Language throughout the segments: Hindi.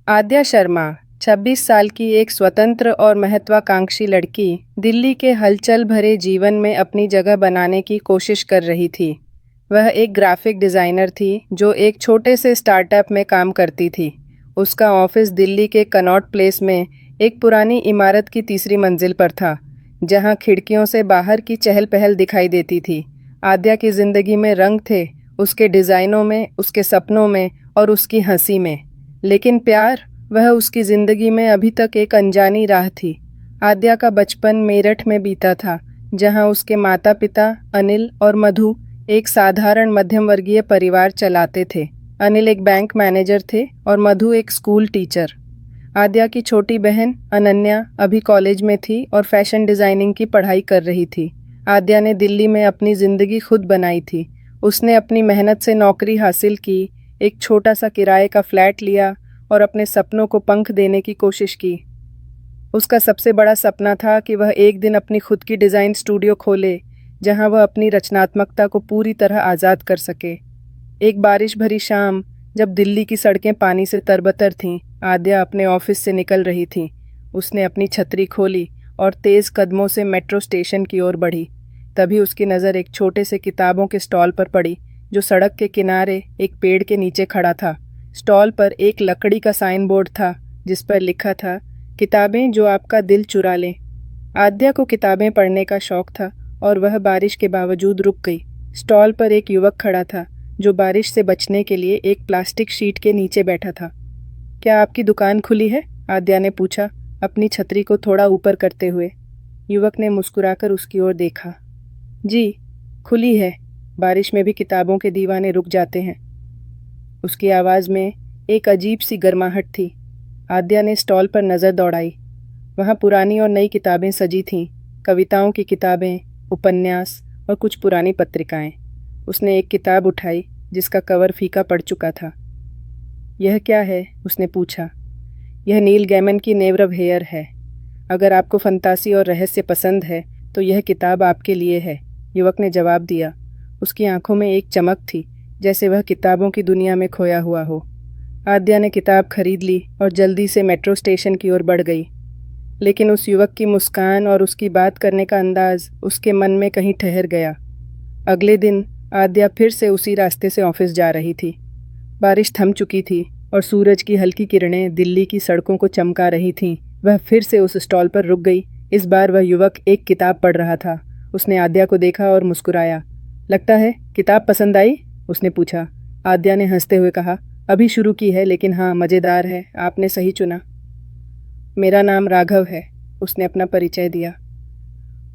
आद्या शर्मा 26 साल की एक स्वतंत्र और महत्वाकांक्षी लड़की दिल्ली के हलचल भरे जीवन में अपनी जगह बनाने की कोशिश कर रही थी। वह एक ग्राफिक डिज़ाइनर थी जो एक छोटे से स्टार्टअप में काम करती थी। उसका ऑफिस दिल्ली के कनॉट प्लेस में एक पुरानी इमारत की तीसरी मंजिल पर था, जहां खिड़कियों से बाहर की चहल पहल दिखाई देती थी। आद्या की ज़िंदगी में रंग थे, उसके डिज़ाइनों में, उसके सपनों में और उसकी हंसी में। लेकिन प्यार, वह उसकी ज़िंदगी में अभी तक एक अनजानी राह थी। आद्या का बचपन मेरठ में बीता था, जहां उसके माता पिता अनिल और मधु एक साधारण मध्यम वर्गीय परिवार चलाते थे। अनिल एक बैंक मैनेजर थे और मधु एक स्कूल टीचर। आद्या की छोटी बहन अनन्या अभी कॉलेज में थी और फैशन डिज़ाइनिंग की पढ़ाई कर रही थी। आद्या ने दिल्ली में अपनी ज़िंदगी खुद बनाई थी। उसने अपनी मेहनत से नौकरी हासिल की, एक छोटा सा किराए का फ्लैट लिया और अपने सपनों को पंख देने की कोशिश की। उसका सबसे बड़ा सपना था कि वह एक दिन अपनी खुद की डिज़ाइन स्टूडियो खोले, जहां वह अपनी रचनात्मकता को पूरी तरह आज़ाद कर सके। एक बारिश भरी शाम, जब दिल्ली की सड़कें पानी से तरबतर थीं, आद्या अपने ऑफिस से निकल रही थी। उसने अपनी छतरी खोली और तेज़ कदमों से मेट्रो स्टेशन की ओर बढ़ी। तभी उसकी नज़र एक छोटे से किताबों के स्टॉल पर पड़ी, जो सड़क के किनारे एक पेड़ के नीचे खड़ा था। स्टॉल पर एक लकड़ी का साइन बोर्ड था, जिस पर लिखा था, किताबें जो आपका दिल चुरा लें। आद्या को किताबें पढ़ने का शौक था और वह बारिश के बावजूद रुक गई। स्टॉल पर एक युवक खड़ा था, जो बारिश से बचने के लिए एक प्लास्टिक शीट के नीचे बैठा था। क्या आपकी दुकान खुली है? आद्या ने पूछा, अपनी छतरी को थोड़ा ऊपर करते हुए। युवक ने मुस्कुराकर उसकी ओर देखा। जी, खुली है। बारिश में भी किताबों के दीवाने रुक जाते हैं। उसकी आवाज़ में एक अजीब सी गर्माहट थी। आद्या ने स्टॉल पर नज़र दौड़ाई। वहाँ पुरानी और नई किताबें सजी थीं, कविताओं की किताबें, उपन्यास और कुछ पुरानी पत्रिकाएं। उसने एक किताब उठाई, जिसका कवर फीका पड़ चुका था। यह क्या है? उसने पूछा। यह नील गैमन की नेवर ऑफ हेयर है। अगर आपको फंतासी और रहस्य पसंद है, तो यह किताब आपके लिए है, युवक ने जवाब दिया। उसकी आंखों में एक चमक थी, जैसे वह किताबों की दुनिया में खोया हुआ हो। आद्या ने किताब खरीद ली और जल्दी से मेट्रो स्टेशन की ओर बढ़ गई। लेकिन उस युवक की मुस्कान और उसकी बात करने का अंदाज उसके मन में कहीं ठहर गया। अगले दिन आद्या फिर से उसी रास्ते से ऑफिस जा रही थी। बारिश थम चुकी थी और सूरज की हल्की किरणें दिल्ली की सड़कों को चमका रही थीं। वह फिर से उस स्टॉल पर रुक गई। इस बार वह युवक एक किताब पढ़ रहा था। उसने आद्या को देखा और मुस्कुराया। लगता है किताब पसंद आई? उसने पूछा। आद्या ने हंसते हुए कहा, अभी शुरू की है, लेकिन हाँ, मज़ेदार है। आपने सही चुना। मेरा नाम राघव है, उसने अपना परिचय दिया।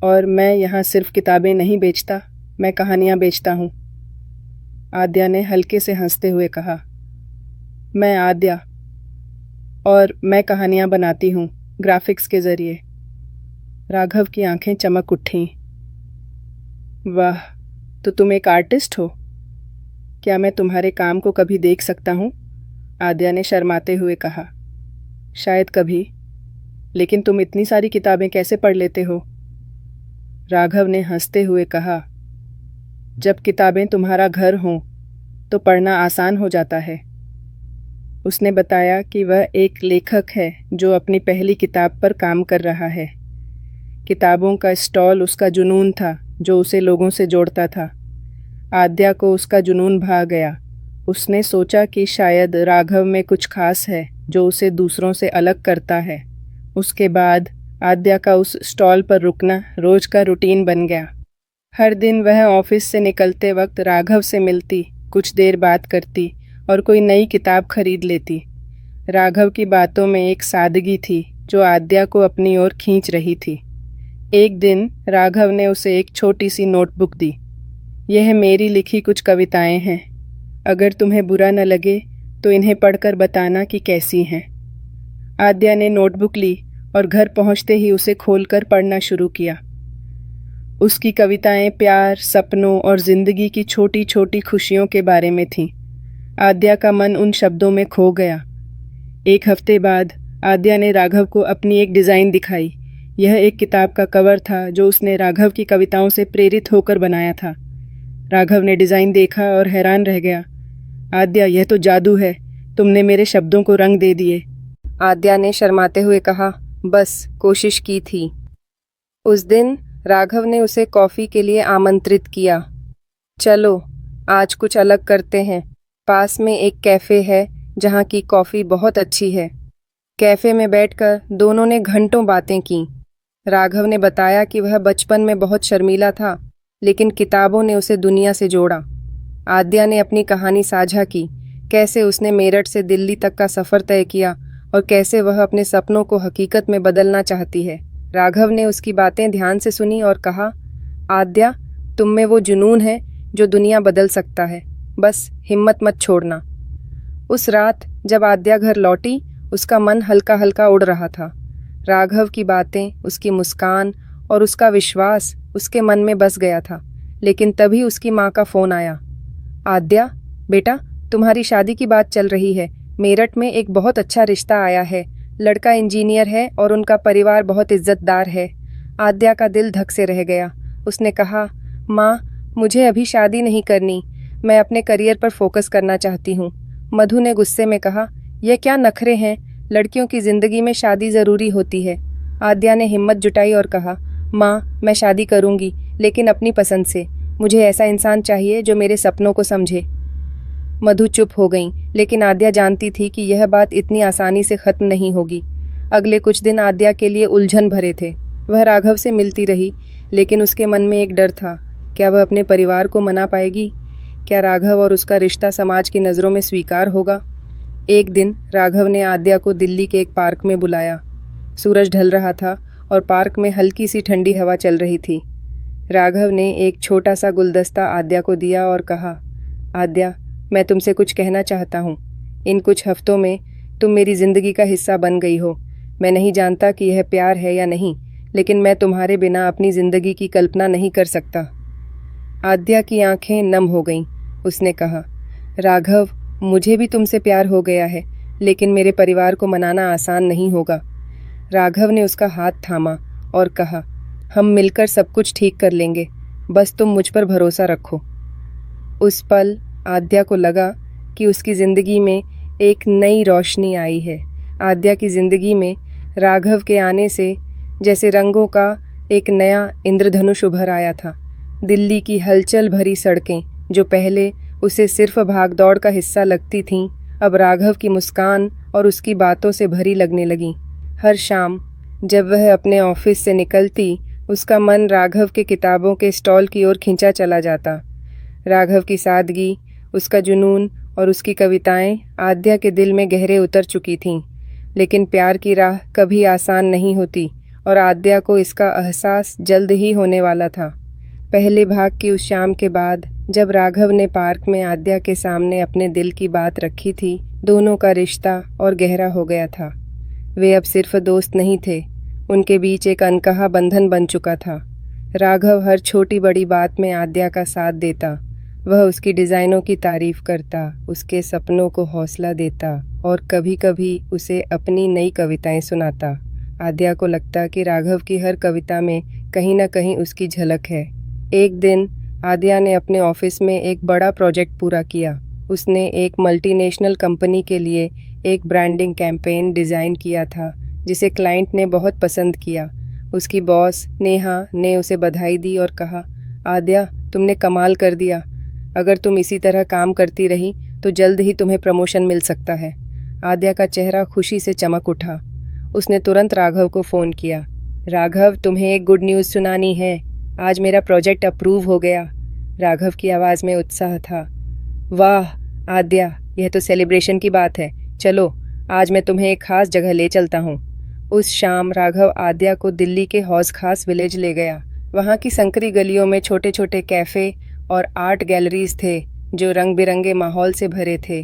और मैं यहाँ सिर्फ किताबें नहीं बेचता, मैं कहानियाँ बेचता हूँ। आद्या ने हल्के से हंसते हुए कहा, मैं आद्या, और मैं कहानियाँ बनाती हूँ ग्राफिक्स के ज़रिए। राघव की आंखें चमक उठीं। वाह, तो तुम एक आर्टिस्ट हो? क्या मैं तुम्हारे काम को कभी देख सकता हूँ? आद्या ने शर्माते हुए कहा। शायद कभी, लेकिन तुम इतनी सारी किताबें कैसे पढ़ लेते हो? राघव ने हंसते हुए कहा, जब किताबें तुम्हारा घर हों तो पढ़ना आसान हो जाता है। उसने बताया कि वह एक लेखक है जो अपनी पहली किताब पर काम कर रहा है। किताबों का स्टॉल उसका जुनून था, जो उसे लोगों से जोड़ता था। आद्या को उसका जुनून भा गया। उसने सोचा कि शायद राघव में कुछ खास है जो उसे दूसरों से अलग करता है। उसके बाद आद्या का उस स्टॉल पर रुकना रोज का रूटीन बन गया। हर दिन वह ऑफिस से निकलते वक्त राघव से मिलती, कुछ देर बात करती और कोई नई किताब खरीद लेती। राघव की बातों में एक सादगी थी जो आद्या को अपनी ओर खींच रही थी। एक दिन राघव ने उसे एक छोटी सी नोटबुक दी। यह मेरी लिखी कुछ कविताएं हैं। अगर तुम्हें बुरा न लगे तो इन्हें पढ़कर बताना कि कैसी हैं। आद्या ने नोटबुक ली और घर पहुंचते ही उसे खोलकर पढ़ना शुरू किया। उसकी कविताएं प्यार, सपनों और जिंदगी की छोटी छोटी खुशियों के बारे में थीं। आद्या का मन उन शब्दों में खो गया। एक हफ्ते बाद आद्या ने राघव को अपनी एक डिज़ाइन दिखाई। यह एक किताब का कवर था जो उसने राघव की कविताओं से प्रेरित होकर बनाया था। राघव ने डिज़ाइन देखा और हैरान रह गया। आद्या, यह तो जादू है। तुमने मेरे शब्दों को रंग दे दिए। आद्या ने शर्माते हुए कहा, बस कोशिश की थी। उस दिन राघव ने उसे कॉफ़ी के लिए आमंत्रित किया। चलो, आज कुछ अलग करते हैं। पास में एक कैफ़े है जहाँ की कॉफ़ी बहुत अच्छी है। कैफ़े में बैठकर दोनों ने घंटों बातें की। राघव ने बताया कि वह बचपन में बहुत शर्मीला था, लेकिन किताबों ने उसे दुनिया से जोड़ा। आद्या ने अपनी कहानी साझा की, कैसे उसने मेरठ से दिल्ली तक का सफ़र तय किया और कैसे वह अपने सपनों को हकीकत में बदलना चाहती है। राघव ने उसकी बातें ध्यान से सुनी और कहा, आद्या, तुम में वो जुनून है जो दुनिया बदल सकता है, बस हिम्मत मत छोड़ना। उस रात जब आद्या घर लौटी, उसका मन हल्का हल्का उड़ रहा था। राघव की बातें, उसकी मुस्कान और उसका विश्वास उसके मन में बस गया था। लेकिन तभी उसकी माँ का फ़ोन आया। आद्या, बेटा, तुम्हारी शादी की बात चल रही है। मेरठ में एक बहुत अच्छा रिश्ता आया है। लड़का इंजीनियर है और उनका परिवार बहुत इज्जतदार है। आद्या का दिल धक से रह गया। उसने कहा, माँ, मुझे अभी शादी नहीं करनी। मैं अपने करियर पर फोकस करना चाहती हूँ। मधु ने गुस्से में कहा, यह क्या नखरे हैं? लड़कियों की ज़िंदगी में शादी ज़रूरी होती है। आद्या ने हिम्मत जुटाई और कहा, माँ, मैं शादी करूँगी, लेकिन अपनी पसंद से। मुझे ऐसा इंसान चाहिए जो मेरे सपनों को समझे। मधु चुप हो गईं, लेकिन आद्या जानती थी कि यह बात इतनी आसानी से खत्म नहीं होगी। अगले कुछ दिन आद्या के लिए उलझन भरे थे। वह राघव से मिलती रही, लेकिन उसके मन में एक डर था। क्या वह अपने परिवार को मना पाएगी? क्या राघव और उसका रिश्ता समाज की नज़रों में स्वीकार होगा? एक दिन राघव ने आद्या को दिल्ली के एक पार्क में बुलाया। सूरज ढल रहा था और पार्क में हल्की सी ठंडी हवा चल रही थी। राघव ने एक छोटा सा गुलदस्ता आद्या को दिया और कहा, आद्या, मैं तुमसे कुछ कहना चाहता हूँ। इन कुछ हफ्तों में तुम मेरी ज़िंदगी का हिस्सा बन गई हो। मैं नहीं जानता कि यह प्यार है या नहीं, लेकिन मैं तुम्हारे बिना अपनी ज़िंदगी की कल्पना नहीं कर सकता। आद्या की आंखें नम हो गईं। उसने कहा, राघव, मुझे भी तुमसे प्यार हो गया है, लेकिन मेरे परिवार को मनाना आसान नहीं होगा। राघव ने उसका हाथ थामा और कहा, हम मिलकर सब कुछ ठीक कर लेंगे, बस तुम मुझ पर भरोसा रखो। उस पल आद्या को लगा कि उसकी ज़िंदगी में एक नई रोशनी आई है। आद्या की ज़िंदगी में राघव के आने से जैसे रंगों का एक नया इंद्रधनुष उभर आया था। दिल्ली की हलचल भरी सड़कें, जो पहले उसे सिर्फ भागदौड़ का हिस्सा लगती थीं, अब राघव की मुस्कान और उसकी बातों से भरी लगने लगीं। हर शाम जब वह अपने ऑफिस से निकलती, उसका मन राघव के किताबों के स्टॉल की ओर खिंचा चला जाता। राघव की सादगी, उसका जुनून और उसकी कविताएं आद्या के दिल में गहरे उतर चुकी थीं। लेकिन प्यार की राह कभी आसान नहीं होती और आद्या को इसका एहसास जल्द ही होने वाला था। पहले भाग की उस शाम के बाद जब राघव ने पार्क में आद्या के सामने अपने दिल की बात रखी थी, दोनों का रिश्ता और गहरा हो गया था। वे अब सिर्फ दोस्त नहीं थे, उनके बीच एक अनकहा बंधन बन चुका था। राघव हर छोटी बड़ी बात में आद्या का साथ देता। वह उसकी डिज़ाइनों की तारीफ करता, उसके सपनों को हौसला देता और कभी कभी उसे अपनी नई कविताएं सुनाता। आद्या को लगता कि राघव की हर कविता में कहीं ना कहीं उसकी झलक है। एक दिन आद्या ने अपने ऑफिस में एक बड़ा प्रोजेक्ट पूरा किया। उसने एक मल्टीनेशनल कंपनी के लिए एक ब्रांडिंग कैंपेन डिज़ाइन किया था, जिसे क्लाइंट ने बहुत पसंद किया। उसकी बॉस नेहा ने उसे बधाई दी और कहा, आद्या, तुमने कमाल कर दिया। अगर तुम इसी तरह काम करती रही तो जल्द ही तुम्हें प्रमोशन मिल सकता है। आद्या का चेहरा खुशी से चमक उठा। उसने तुरंत राघव को फ़ोन किया। राघव, तुम्हें एक गुड न्यूज़ सुनानी है। आज मेरा प्रोजेक्ट अप्रूव हो गया। राघव की आवाज़ में उत्साह था। वाह आद्या, यह तो सेलिब्रेशन की बात है। चलो, आज मैं तुम्हें एक ख़ास जगह ले चलता हूँ। उस शाम राघव आद्या को दिल्ली के हौज खास विलेज ले गया। वहाँ की संकरी गलियों में छोटे छोटे कैफ़े और आर्ट गैलरीज थे, जो रंग बिरंगे माहौल से भरे थे।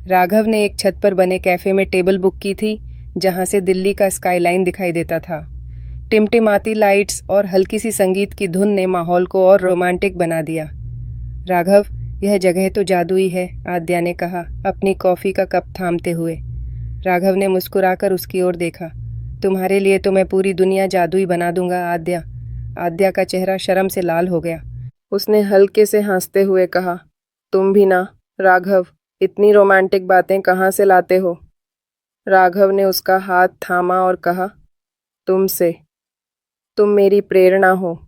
राघव ने एक छत पर बने कैफ़े में टेबल बुक की थी, जहाँ से दिल्ली का स्काईलाइन दिखाई देता था। टिमटिमाती लाइट्स और हल्की सी संगीत की धुन ने माहौल को और रोमांटिक बना दिया। राघव, यह जगह तो जादुई है, आद्या ने कहा, अपनी कॉफ़ी का कप थामते हुए। राघव ने मुस्कुराकर उसकी ओर देखा। तुम्हारे लिए तो मैं पूरी दुनिया जादुई बना दूंगा, आद्या। आद्या का चेहरा शर्म से लाल हो गया। उसने हल्के से हंसते हुए कहा, तुम भी ना, राघव, इतनी रोमांटिक बातें कहाँ से लाते हो? राघव ने उसका हाथ थामा और कहा, तुम मेरी प्रेरणा हो।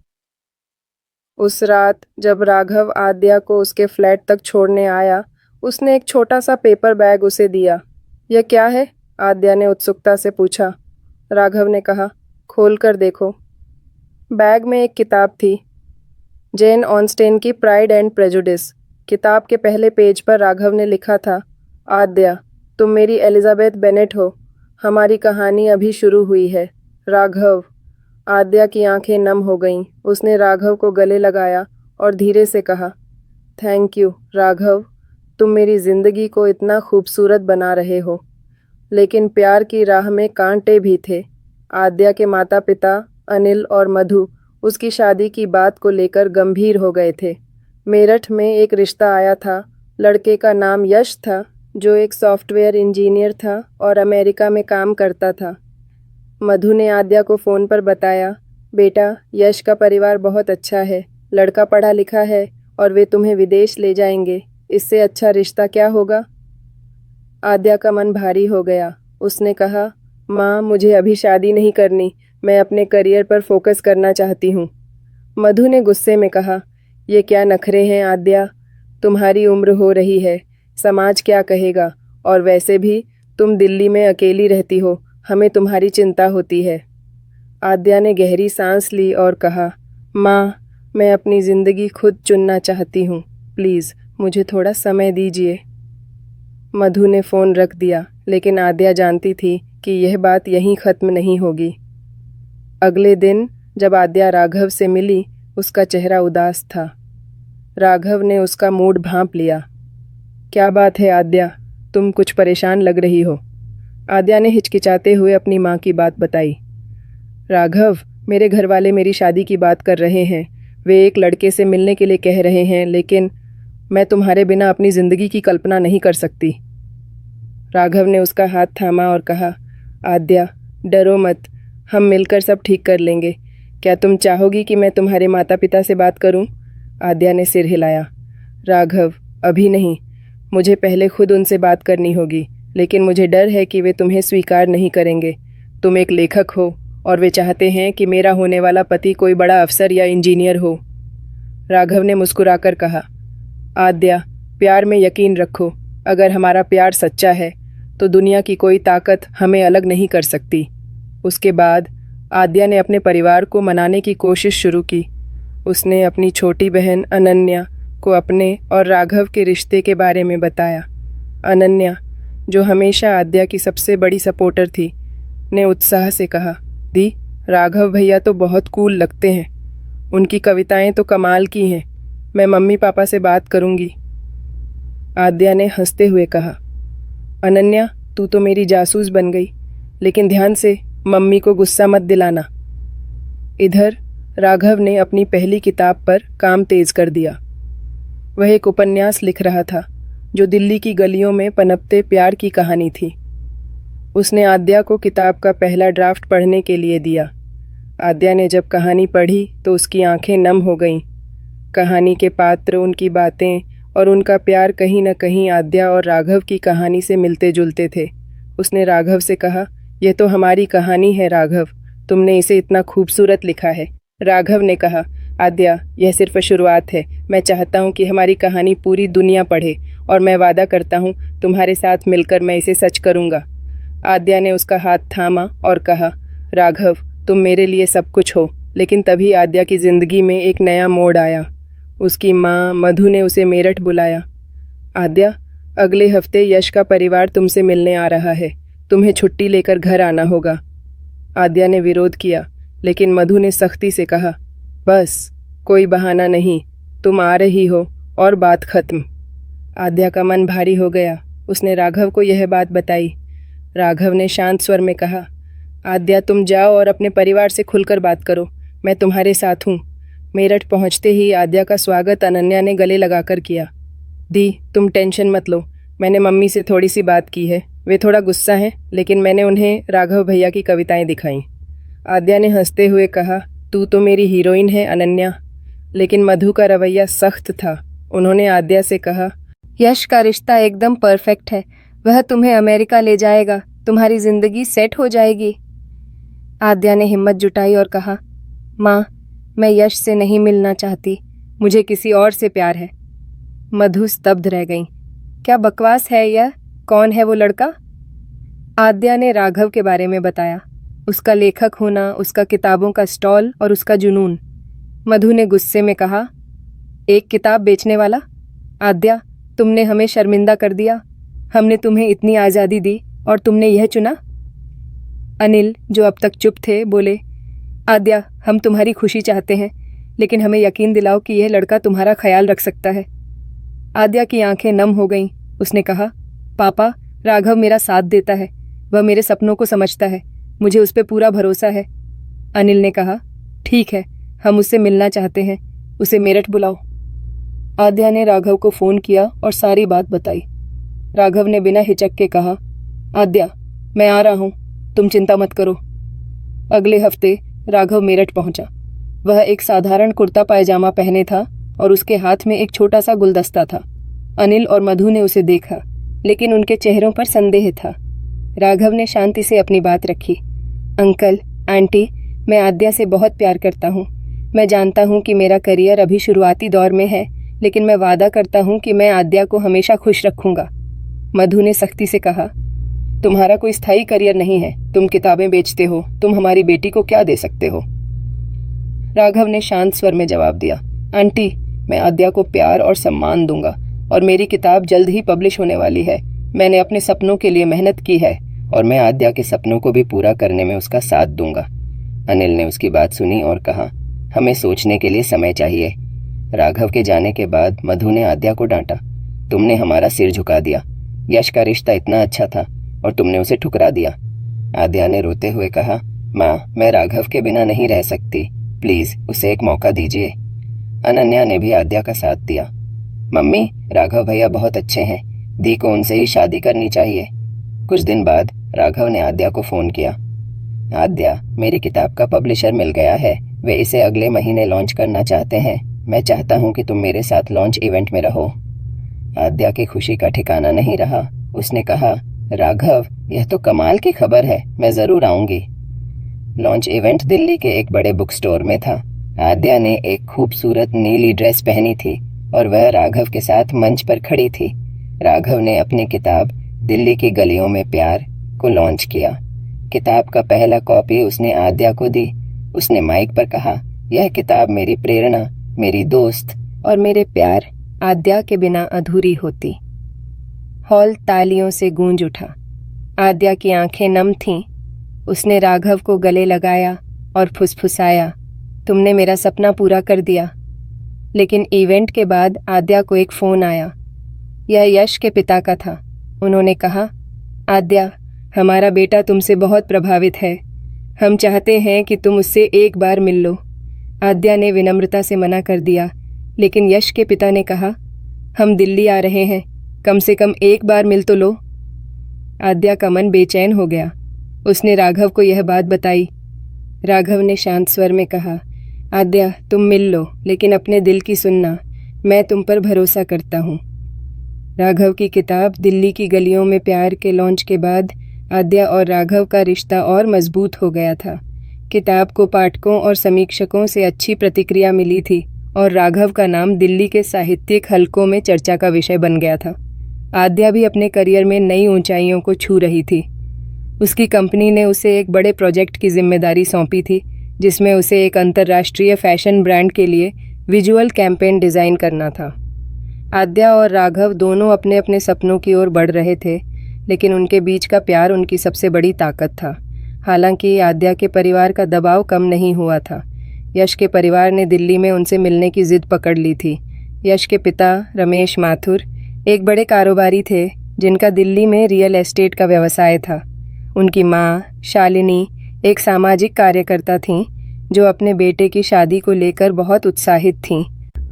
उस रात जब राघव आद्या को उसके फ्लैट तक छोड़ने आया, उसने एक छोटा सा पेपर बैग उसे दिया। यह क्या है? आद्या ने उत्सुकता से पूछा। राघव ने कहा, खोल कर देखो। बैग में एक किताब थी, जेन ऑस्टेन की प्राइड एंड प्रेजुडिस। किताब के पहले पेज पर राघव ने लिखा था, आद्या, तुम मेरी एलिजाबेथ बेनेट हो। हमारी कहानी अभी शुरू हुई है। राघव। आद्या की आंखें नम हो गईं। उसने राघव को गले लगाया और धीरे से कहा, थैंक यू राघव, तुम मेरी जिंदगी को इतना खूबसूरत बना रहे हो। लेकिन प्यार की राह में कांटे भी थे। आद्या के माता पिता अनिल और मधु उसकी शादी की बात को लेकर गंभीर हो गए थे। मेरठ में एक रिश्ता आया था। लड़के का नाम यश था, जो एक सॉफ्टवेयर इंजीनियर था और अमेरिका में काम करता था। मधु ने आद्या को फ़ोन पर बताया, बेटा, यश का परिवार बहुत अच्छा है, लड़का पढ़ा लिखा है और वे तुम्हें विदेश ले जाएंगे। इससे अच्छा रिश्ता क्या होगा? आद्या का मन भारी हो गया। उसने कहा, माँ, मुझे अभी शादी नहीं करनी, मैं अपने करियर पर फोकस करना चाहती हूँ। मधु ने गुस्से में कहा, ये क्या नखरे हैं आद्या, तुम्हारी उम्र हो रही है, समाज क्या कहेगा, और वैसे भी तुम दिल्ली में अकेली रहती हो, हमें तुम्हारी चिंता होती है। आद्या ने गहरी सांस ली और कहा, माँ, मैं अपनी ज़िंदगी खुद चुनना चाहती हूँ, प्लीज़ मुझे थोड़ा समय दीजिए। मधु ने फ़ोन रख दिया, लेकिन आद्या जानती थी कि यह बात यहीं ख़त्म नहीं होगी। अगले दिन जब आद्या राघव से मिली, उसका चेहरा उदास था। राघव ने उसका मूड भांप लिया। क्या बात है आद्या, तुम कुछ परेशान लग रही हो। आद्या ने हिचकिचाते हुए अपनी माँ की बात बताई। राघव, मेरे घर वाले मेरी शादी की बात कर रहे हैं। वे एक लड़के से मिलने के लिए कह रहे हैं, लेकिन मैं तुम्हारे बिना अपनी ज़िंदगी की कल्पना नहीं कर सकती। राघव ने उसका हाथ थामा और कहा, आद्या, डरो मत, हम मिलकर सब ठीक कर लेंगे। क्या तुम चाहोगी कि मैं तुम्हारे माता पिता से बात करूं? आद्या ने सिर हिलाया। राघव, अभी नहीं, मुझे पहले खुद उनसे बात करनी होगी, लेकिन मुझे डर है कि वे तुम्हें स्वीकार नहीं करेंगे। तुम एक लेखक हो और वे चाहते हैं कि मेरा होने वाला पति कोई बड़ा अफसर या इंजीनियर हो। राघव ने मुस्कुराकर कहा, आद्या, प्यार में यकीन रखो। अगर हमारा प्यार सच्चा है तो दुनिया की कोई ताकत हमें अलग नहीं कर सकती। उसके बाद आद्या ने अपने परिवार को मनाने की कोशिश शुरू की। उसने अपनी छोटी बहन अनन्या को अपने और राघव के रिश्ते के बारे में बताया। अनन्या, जो हमेशा आद्या की सबसे बड़ी सपोर्टर थी, ने उत्साह से कहा, दी, राघव भैया तो बहुत कूल लगते हैं। उनकी कविताएं तो कमाल की हैं। मैं मम्मी पापा से बात करूंगी। आद्या ने हंसते हुए कहा, अनन्या, तू तो मेरी जासूस बन गई, लेकिन ध्यान से, मम्मी को गुस्सा मत दिलाना। इधर राघव ने अपनी पहली किताब पर काम तेज कर दिया। वह एक उपन्यास लिख रहा था, जो दिल्ली की गलियों में पनपते प्यार की कहानी थी। उसने आद्या को किताब का पहला ड्राफ्ट पढ़ने के लिए दिया। आद्या ने जब कहानी पढ़ी तो उसकी आंखें नम हो गईं। कहानी के पात्र, उनकी बातें और उनका प्यार कहीं न कहीं आद्या और राघव की कहानी से मिलते जुलते थे। उसने राघव से कहा, यह तो हमारी कहानी है राघव, तुमने इसे इतना खूबसूरत लिखा है। राघव ने कहा, आद्या, यह सिर्फ शुरुआत है। मैं चाहता हूँ कि हमारी कहानी पूरी दुनिया पढ़े और मैं वादा करता हूँ तुम्हारे साथ मिलकर मैं इसे सच करूँगा। आद्या ने उसका हाथ थामा और कहा, राघव, तुम मेरे लिए सब कुछ हो। लेकिन तभी आद्या की ज़िंदगी में एक नया मोड़ आया। उसकी माँ मधु ने उसे मेरठ बुलाया। आद्या, अगले हफ्ते यश का परिवार तुमसे मिलने आ रहा है, तुम्हें छुट्टी लेकर घर आना होगा। आद्या ने विरोध किया, लेकिन मधु ने सख्ती से कहा, बस, कोई बहाना नहीं, तुम आ रही हो और बात खत्म। आद्या का मन भारी हो गया। उसने राघव को यह बात बताई। राघव ने शांत स्वर में कहा, आद्या, तुम जाओ और अपने परिवार से खुलकर बात करो, मैं तुम्हारे साथ हूँ। मेरठ पहुँचते ही आद्या का स्वागत अनन्या ने गले लगाकर किया। दी, तुम टेंशन मत लो, मैंने मम्मी से थोड़ी सी बात की है, वे थोड़ा गुस्सा हैं, लेकिन मैंने उन्हें राघव भैया की कविताएं दिखाईं। आद्या ने हंसते हुए कहा, तू तो मेरी हीरोइन है अनन्या। लेकिन मधु का रवैया सख्त था। उन्होंने आद्या से कहा, यश का रिश्ता एकदम परफेक्ट है, वह तुम्हें अमेरिका ले जाएगा, तुम्हारी जिंदगी सेट हो जाएगी। आद्या ने हिम्मत जुटाई और कहा, माँ, मैं यश से नहीं मिलना चाहती, मुझे किसी और से प्यार है। मधु स्तब्ध रह गई। क्या बकवास है यह? कौन है वो लड़का? आद्या ने राघव के बारे में बताया, उसका लेखक होना, उसका किताबों का स्टॉल और उसका जुनून। मधु ने गुस्से में कहा, एक किताब बेचने वाला? आद्या, तुमने हमें शर्मिंदा कर दिया। हमने तुम्हें इतनी आज़ादी दी और तुमने यह चुना? अनिल, जो अब तक चुप थे, बोले, आद्या, हम तुम्हारी खुशी चाहते हैं, लेकिन हमें यकीन दिलाओ कि यह लड़का तुम्हारा ख्याल रख सकता है। आद्या की आंखें नम हो गईं। उसने कहा, पापा, राघव मेरा साथ देता है, वह मेरे सपनों को समझता है, मुझे उस पर पूरा भरोसा है। अनिल ने कहा, ठीक है, हम उससे मिलना चाहते हैं, उसे मेरठ बुलाओ। आद्या ने राघव को फ़ोन किया और सारी बात बताई। राघव ने बिना हिचक के कहा, आद्या, मैं आ रहा हूँ, तुम चिंता मत करो। अगले हफ्ते राघव मेरठ पहुंचा। वह एक साधारण कुर्ता पायजामा पहने था और उसके हाथ में एक छोटा सा गुलदस्ता था। अनिल और मधु ने उसे देखा, लेकिन उनके चेहरों पर संदेह था। राघव ने शांति से अपनी बात रखी। अंकल, आंटी, मैं आद्या से बहुत प्यार करता हूँ। मैं जानता हूँ कि मेरा करियर अभी शुरुआती दौर में है, लेकिन मैं वादा करता हूँ कि मैं आद्या को हमेशा खुश रखूँगा। मधु ने सख्ती से कहा, तुम्हारा कोई स्थायी करियर नहीं है, तुम किताबें बेचते हो, तुम हमारी बेटी को क्या दे सकते हो? राघव ने शांत स्वर में जवाब दिया, आंटी, मैं आद्या को प्यार और सम्मान दूंगा और मेरी किताब जल्द ही पब्लिश होने वाली है। मैंने अपने सपनों के लिए मेहनत की है और मैं आद्या के सपनों को भी पूरा करने में उसका साथ दूंगा। अनिल ने उसकी बात सुनी और कहा, हमें सोचने के लिए समय चाहिए। राघव के जाने के बाद मधु ने आद्या को डांटा, तुमने हमारा सिर झुका दिया। यश का रिश्ता इतना अच्छा था और तुमने उसे ठुकरा दिया। आद्या ने रोते हुए कहा, माँ, मैं राघव के बिना नहीं रह सकती, प्लीज उसे एक मौका दीजिए। अनन्या ने भी आद्या का साथ दिया। मम्मी, राघव भैया बहुत अच्छे हैं, दी को उनसे ही शादी करनी चाहिए। कुछ दिन बाद राघव ने आद्या को फोन किया, आद्या, मेरी किताब का पब्लिशर मिल गया है, वे इसे अगले महीने लॉन्च करना चाहते हैं। मैं चाहता हूँ कि तुम मेरे साथ लॉन्च इवेंट में रहो। आद्या की खुशी का ठिकाना नहीं रहा। उसने कहा, राघव, यह तो कमाल की खबर है, मैं जरूर आऊंगी। लॉन्च इवेंट दिल्ली के एक बड़े बुक स्टोर में था। आद्या ने एक खूबसूरत नीली ड्रेस पहनी थी और वह राघव के साथ मंच पर खड़ी थी। राघव ने अपनी किताब दिल्ली की गलियों में प्यार को लॉन्च किया। किताब का पहला कॉपी उसने आद्या को दी। उसने माइक पर कहा, यह किताब मेरी प्रेरणा, मेरी दोस्त और मेरे प्यार आद्या के बिना अधूरी होती। हॉल तालियों से गूंज उठा। आद्या की आंखें नम थीं। उसने राघव को गले लगाया और फुसफुसाया, तुमने मेरा सपना पूरा कर दिया। लेकिन इवेंट के बाद आद्या को एक फ़ोन आया। यह यश के पिता का था। उन्होंने कहा, आद्या, हमारा बेटा तुमसे बहुत प्रभावित है। हम चाहते हैं कि तुम उससे एक बार मिल लो। आद्या ने विनम्रता से मना कर दिया, लेकिन यश के पिता ने कहा, हम दिल्ली आ रहे हैं, कम से कम एक बार मिल तो लो। आद्या का मन बेचैन हो गया। उसने राघव को यह बात बताई। राघव ने शांत स्वर में कहा, आद्या, तुम मिल लो, लेकिन अपने दिल की सुनना, मैं तुम पर भरोसा करता हूँ। राघव की किताब दिल्ली की गलियों में प्यार के लॉन्च के बाद आद्या और राघव का रिश्ता और मजबूत हो गया था। किताब को पाठकों और समीक्षकों से अच्छी प्रतिक्रिया मिली थी और राघव का नाम दिल्ली के साहित्यिक हलकों में चर्चा का विषय बन गया था। आद्या भी अपने करियर में नई ऊंचाइयों को छू रही थी। उसकी कंपनी ने उसे एक बड़े प्रोजेक्ट की जिम्मेदारी सौंपी थी, जिसमें उसे एक अंतर्राष्ट्रीय फैशन ब्रांड के लिए विजुअल कैंपेन डिज़ाइन करना था। आद्या और राघव दोनों अपने अपने सपनों की ओर बढ़ रहे थे, लेकिन उनके बीच का प्यार उनकी सबसे बड़ी ताकत था। हालांकि आद्या के परिवार का दबाव कम नहीं हुआ था। यश के परिवार ने दिल्ली में उनसे मिलने की जिद पकड़ ली थी। यश के पिता रमेश माथुर एक बड़े कारोबारी थे, जिनका दिल्ली में रियल एस्टेट का व्यवसाय था। उनकी माँ शालिनी एक सामाजिक कार्यकर्ता थीं, जो अपने बेटे की शादी को लेकर बहुत उत्साहित थीं।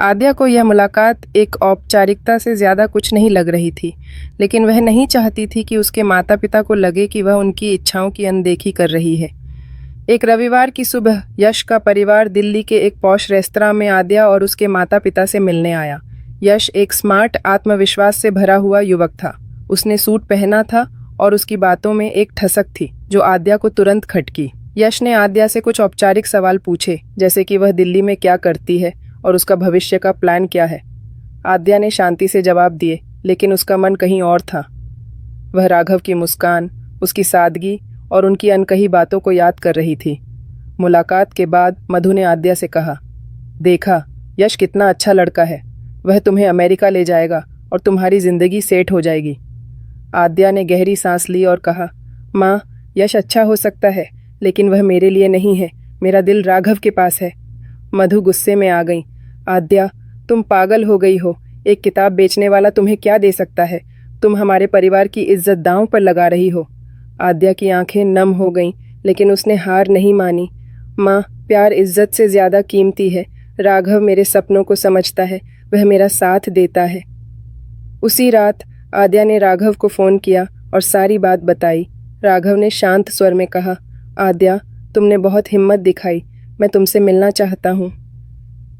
आद्या को यह मुलाकात एक औपचारिकता से ज़्यादा कुछ नहीं लग रही थी, लेकिन वह नहीं चाहती थी कि उसके माता पिता को लगे कि वह उनकी इच्छाओं की अनदेखी कर रही है। एक रविवार की सुबह यश का परिवार दिल्ली के एक पॉश रेस्तरां में आद्या और उसके माता पिता से मिलने आया। यश एक स्मार्ट, आत्मविश्वास से भरा हुआ युवक था। उसने सूट पहना था और उसकी बातों में एक ठसक थी जो आद्या को तुरंत खटकी। यश ने आद्या से कुछ औपचारिक सवाल पूछे, जैसे कि वह दिल्ली में क्या करती है और उसका भविष्य का प्लान क्या है। आद्या ने शांति से जवाब दिए, लेकिन उसका मन कहीं और था। वह राघव की मुस्कान, उसकी सादगी और उनकी अनकही बातों को याद कर रही थी। मुलाकात के बाद मधु ने आद्या से कहा, देखा, यश कितना अच्छा लड़का है। वह तुम्हें अमेरिका ले जाएगा और तुम्हारी जिंदगी सेट हो जाएगी। आद्या ने गहरी सांस ली और कहा, माँ, यश अच्छा हो सकता है, लेकिन वह मेरे लिए नहीं है। मेरा दिल राघव के पास है। मधु गुस्से में आ गई। आद्या, तुम पागल हो गई हो। एक किताब बेचने वाला तुम्हें क्या दे सकता है? तुम हमारे परिवार की इज्जत दांव पर लगा रही हो। आद्या की आंखें नम हो गईं, लेकिन उसने हार नहीं मानी। माँ, प्यार इज्जत से ज़्यादा कीमती है। राघव मेरे सपनों को समझता है, वह मेरा साथ देता है। उसी रात आद्या ने राघव को फ़ोन किया और सारी बात बताई। राघव ने शांत स्वर में कहा, आद्या, तुमने बहुत हिम्मत दिखाई। मैं तुमसे मिलना चाहता हूँ।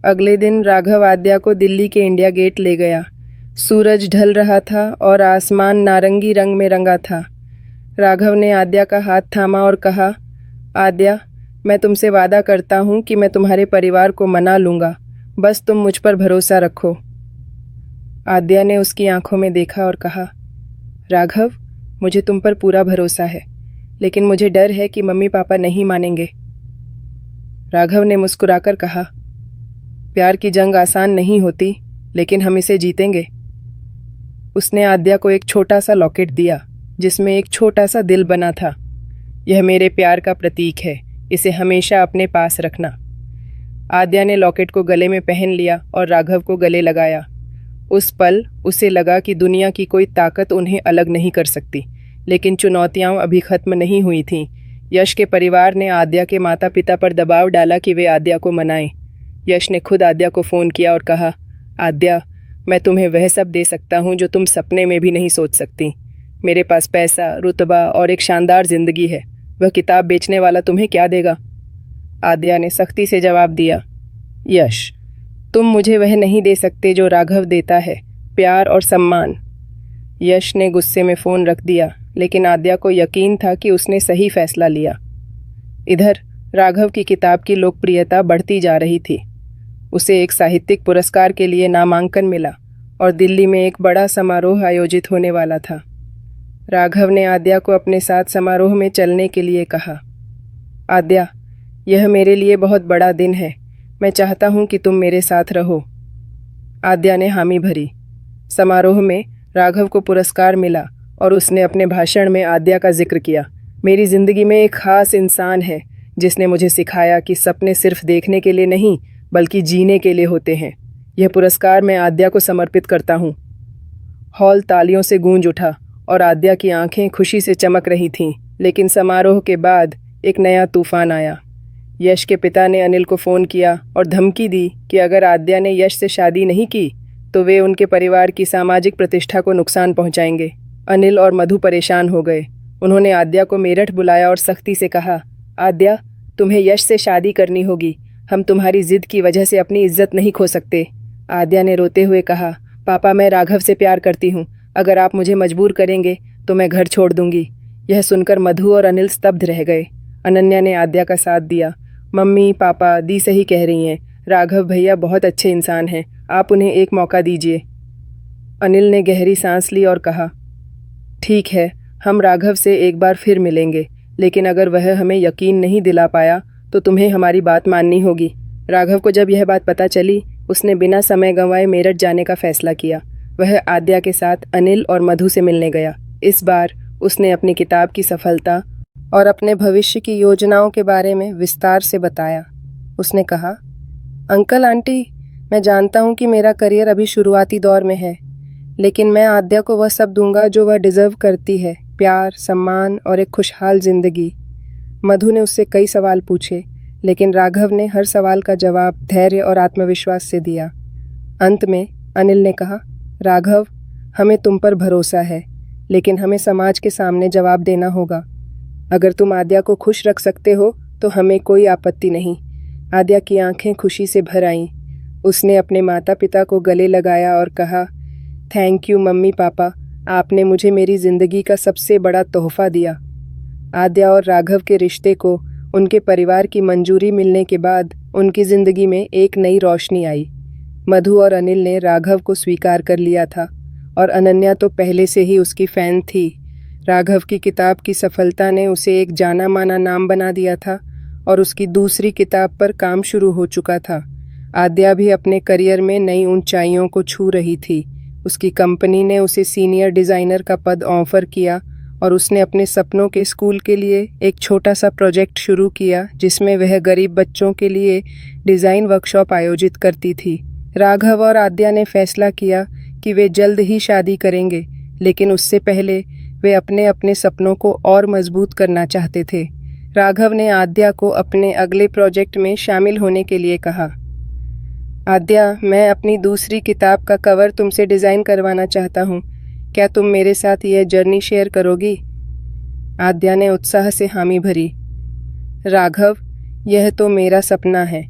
अगले दिन राघव आद्या को दिल्ली के इंडिया गेट ले गया। सूरज ढल रहा था और आसमान नारंगी रंग में रंगा था। राघव ने आद्या का हाथ थामा और कहा, आद्या, मैं तुमसे वादा करता हूँ कि मैं तुम्हारे परिवार को मना लूँगा। बस तुम मुझ पर भरोसा रखो। आद्या ने उसकी आंखों में देखा और कहा, राघव, मुझे तुम पर पूरा भरोसा है, लेकिन मुझे डर है कि मम्मी पापा नहीं मानेंगे। राघव ने मुस्कुराकर कहा, प्यार की जंग आसान नहीं होती, लेकिन हम इसे जीतेंगे। उसने आद्या को एक छोटा सा लॉकेट दिया, जिसमें एक छोटा सा दिल बना था। यह मेरे प्यार का प्रतीक है, इसे हमेशा अपने पास रखना। आद्या ने लॉकेट को गले में पहन लिया और राघव को गले लगाया। उस पल उसे लगा कि दुनिया की कोई ताकत उन्हें अलग नहीं कर सकती, लेकिन चुनौतियां अभी खत्म नहीं हुई थीं। यश के परिवार ने आद्या के माता पिता पर दबाव डाला कि वे आद्या को मनाएं। यश ने खुद आद्या को फ़ोन किया और कहा, आद्या, मैं तुम्हें वह सब दे सकता हूँ जो तुम सपने में भी नहीं सोच सकती। मेरे पास पैसा, रुतबा और एक शानदार ज़िंदगी है। वह किताब बेचने वाला तुम्हें क्या देगा? आद्या ने सख्ती से जवाब दिया, यश, तुम मुझे वह नहीं दे सकते जो राघव देता है, प्यार और सम्मान। यश ने गुस्से में फ़ोन रख दिया, लेकिन आद्या को यकीन था कि उसने सही फैसला लिया। इधर राघव की किताब की लोकप्रियता बढ़ती जा रही थी। उसे एक साहित्यिक पुरस्कार के लिए नामांकन मिला और दिल्ली में एक बड़ा समारोह आयोजित होने वाला था। राघव ने आद्या को अपने साथ समारोह में चलने के लिए कहा, आद्या, यह मेरे लिए बहुत बड़ा दिन है। मैं चाहता हूँ कि तुम मेरे साथ रहो। आद्या ने हामी भरी। समारोह में राघव को पुरस्कार मिला और उसने अपने भाषण में आद्या का जिक्र किया। मेरी ज़िंदगी में एक ख़ास इंसान है जिसने मुझे सिखाया कि सपने सिर्फ देखने के लिए नहीं, बल्कि जीने के लिए होते हैं। यह पुरस्कार मैं आद्या को समर्पित करता हूँ। हॉल तालियों से गूंज उठा और आद्या की आंखें खुशी से चमक रही थीं। लेकिन समारोह के बाद एक नया तूफान आया। यश के पिता ने अनिल को फ़ोन किया और धमकी दी कि अगर आद्या ने यश से शादी नहीं की तो वे उनके परिवार की सामाजिक प्रतिष्ठा को नुकसान पहुंचाएंगे। अनिल और मधु परेशान हो गए। उन्होंने आद्या को मेरठ बुलाया और सख्ती से कहा, आद्या, तुम्हें यश से शादी करनी होगी। हम तुम्हारी जिद की वजह से अपनी इज्जत नहीं खो सकते। आद्या ने रोते हुए कहा, पापा, मैं राघव से प्यार करती हूँ। अगर आप मुझे मजबूर करेंगे तो मैं घर छोड़ दूंगी। यह सुनकर मधु और अनिल स्तब्ध रह गए। अनन्या ने आद्या का साथ दिया। मम्मी, पापा, दी सही कह रही हैं। राघव भैया बहुत अच्छे इंसान हैं। आप उन्हें एक मौका दीजिए। अनिल ने गहरी सांस ली और कहा, ठीक है, हम राघव से एक बार फिर मिलेंगे, लेकिन अगर वह हमें यकीन नहीं दिला पाया तो तुम्हें हमारी बात माननी होगी। राघव को जब यह बात पता चली, उसने बिना समय गंवाए मेरठ जाने का फैसला किया। वह आद्या के साथ अनिल और मधु से मिलने गया। इस बार उसने अपनी किताब की सफलता और अपने भविष्य की योजनाओं के बारे में विस्तार से बताया। उसने कहा, अंकल आंटी, मैं जानता हूँ कि मेरा करियर अभी शुरुआती दौर में है, लेकिन मैं आद्या को वह सब दूंगा जो वह डिज़र्व करती है, प्यार, सम्मान और एक खुशहाल ज़िंदगी। मधु ने उससे कई सवाल पूछे, लेकिन राघव ने हर सवाल का जवाब धैर्य और आत्मविश्वास से दिया। अंत में अनिल ने कहा, राघव, हमें तुम पर भरोसा है, लेकिन हमें समाज के सामने जवाब देना होगा। अगर तुम आद्या को खुश रख सकते हो तो हमें कोई आपत्ति नहीं। आद्या की आंखें खुशी से भर आईं। उसने अपने माता पिता को गले लगाया और कहा, थैंक यू मम्मी पापा, आपने मुझे मेरी ज़िंदगी का सबसे बड़ा तोहफ़ा दिया। आद्या और राघव के रिश्ते को उनके परिवार की मंजूरी मिलने के बाद उनकी ज़िंदगी में एक नई रोशनी आई। मधु और अनिल ने राघव को स्वीकार कर लिया था और अनन्या तो पहले से ही उसकी फ़ैन थी। राघव की किताब की सफलता ने उसे एक जाना माना नाम बना दिया था और उसकी दूसरी किताब पर काम शुरू हो चुका था। आद्या भी अपने करियर में नई ऊंचाइयों को छू रही थी। उसकी कंपनी ने उसे सीनियर डिज़ाइनर का पद ऑफर किया और उसने अपने सपनों के स्कूल के लिए एक छोटा सा प्रोजेक्ट शुरू किया जिसमें वह गरीब बच्चों के लिए डिज़ाइन वर्कशॉप आयोजित करती थी। राघव और आद्या ने फैसला किया कि वे जल्द ही शादी करेंगे, लेकिन उससे पहले वे अपने अपने सपनों को और मजबूत करना चाहते थे। राघव ने आद्या को अपने अगले प्रोजेक्ट में शामिल होने के लिए कहा। आद्या, मैं अपनी दूसरी किताब का कवर तुमसे डिज़ाइन करवाना चाहता हूँ। क्या तुम मेरे साथ यह जर्नी शेयर करोगी? आद्या ने उत्साह से हामी भरी। राघव, यह तो मेरा सपना है।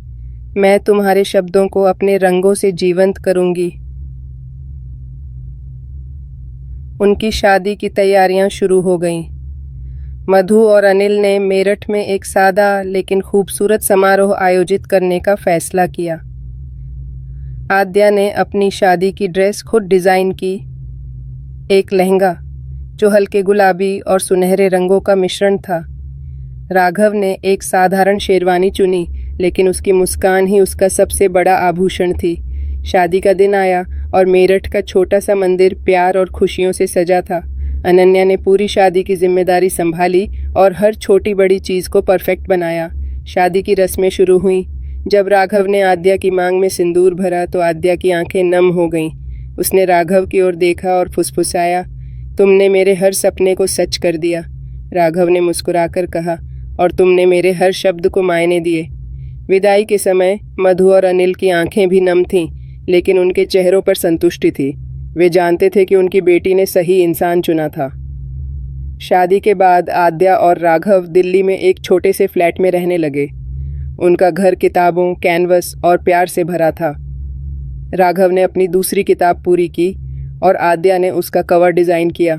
मैं तुम्हारे शब्दों को अपने रंगों से जीवंत करूँगी। उनकी शादी की तैयारियां शुरू हो गईं। मधु और अनिल ने मेरठ में एक सादा लेकिन खूबसूरत समारोह आयोजित करने का फैसला किया। आद्या ने अपनी शादी की ड्रेस खुद डिज़ाइन की, एक लहंगा जो हल्के गुलाबी और सुनहरे रंगों का मिश्रण था। राघव ने एक साधारण शेरवानी चुनी, लेकिन उसकी मुस्कान ही उसका सबसे बड़ा आभूषण थी। शादी का दिन आया और मेरठ का छोटा सा मंदिर प्यार और खुशियों से सजा था। अनन्या ने पूरी शादी की जिम्मेदारी संभाली और हर छोटी बड़ी चीज़ को परफेक्ट बनाया। शादी की रस्में शुरू हुईं। जब राघव ने आद्या की मांग में सिंदूर भरा तो आद्या की आंखें नम हो गईं। उसने राघव की ओर देखा और फुसफुसाया, तुमने मेरे हर सपने को सच कर दिया। राघव ने मुस्कुराकर कहा, और तुमने मेरे हर शब्द को मायने दिए। विदाई के समय मधु और अनिल की आंखें भी नम थीं, लेकिन उनके चेहरों पर संतुष्टि थी। वे जानते थे कि उनकी बेटी ने सही इंसान चुना था। शादी के बाद आद्या और राघव दिल्ली में एक छोटे से फ्लैट में रहने लगे। उनका घर किताबों, कैनवस और प्यार से भरा था। राघव ने अपनी दूसरी किताब पूरी की और आद्या ने उसका कवर डिज़ाइन किया।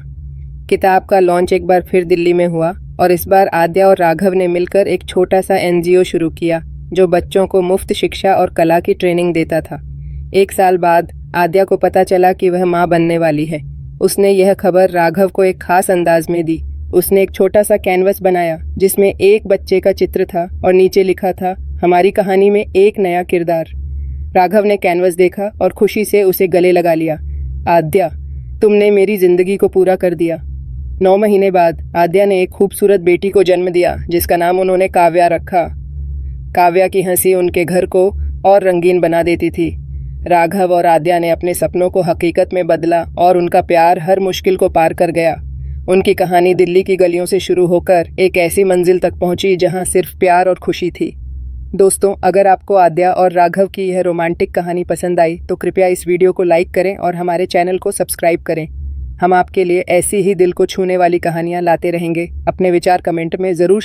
किताब का लॉन्च एक बार फिर दिल्ली में हुआ और इस बार आद्या और राघव ने मिलकर एक छोटा सा NGO शुरू किया जो बच्चों को मुफ्त शिक्षा और कला की ट्रेनिंग देता था। 1 साल बाद आद्या को पता चला कि वह माँ बनने वाली है। उसने यह खबर राघव को एक खास अंदाज में दी। उसने एक छोटा सा कैनवस बनाया जिसमें एक बच्चे का चित्र था और नीचे लिखा था, हमारी कहानी में एक नया किरदार। राघव ने कैनवस देखा और खुशी से उसे गले लगा लिया। आद्या, तुमने मेरी जिंदगी को पूरा कर दिया। 9 महीने बाद आद्या ने एक खूबसूरत बेटी को जन्म दिया जिसका नाम उन्होंने काव्या रखा। काव्या की हंसी उनके घर को और रंगीन बना देती थी। राघव और आद्या ने अपने सपनों को हकीकत में बदला और उनका प्यार हर मुश्किल को पार कर गया। उनकी कहानी दिल्ली की गलियों से शुरू होकर एक ऐसी मंजिल तक पहुंची जहां सिर्फ प्यार और खुशी थी। दोस्तों, अगर आपको आद्या और राघव की यह रोमांटिक कहानी पसंद आई तो कृपया इस वीडियो को लाइक करें और हमारे चैनल को सब्सक्राइब करें। हम आपके लिए ऐसी ही दिल को छूने वाली कहानियाँ लाते रहेंगे। अपने विचार कमेंट में ज़रूर